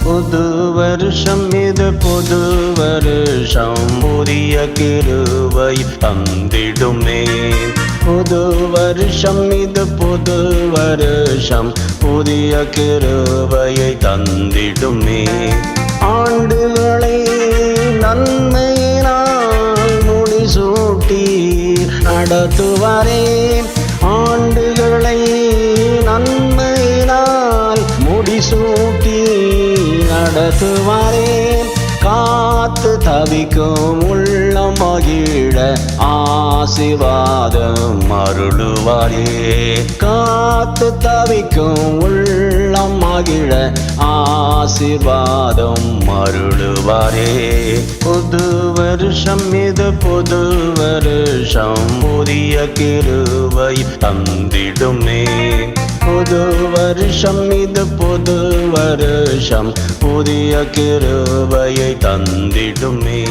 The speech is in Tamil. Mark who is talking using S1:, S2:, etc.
S1: புது வருஷம் இது புது வருஷம் புதிய கிருபை தந்திடுமே. புது வருஷம் இது புது வருஷம் புதிய கிருபையை தந்திடுமே. ஆண்டுகளை நன்மையினால் முடிசூட்டி நடத்துவாரே. ஆண்டுகளை நன்மையினால் முடிசூட்டி நடத்துவாரே. காத்து தவிக்கும் உள்ளம் மகிழ ஆசீர்வாதம் அருளுவாரே. காத்து தவிக்கும் உள்ளம் மகிழ ஆசீர்வாதம் அருளுவாரே. புது வருஷம் இது புது வருஷம் புதிய கிருபை தந்திடுமே. புது வருஷம் இது புது வருஷம் புதிய கிருபையை தந்திடுமே.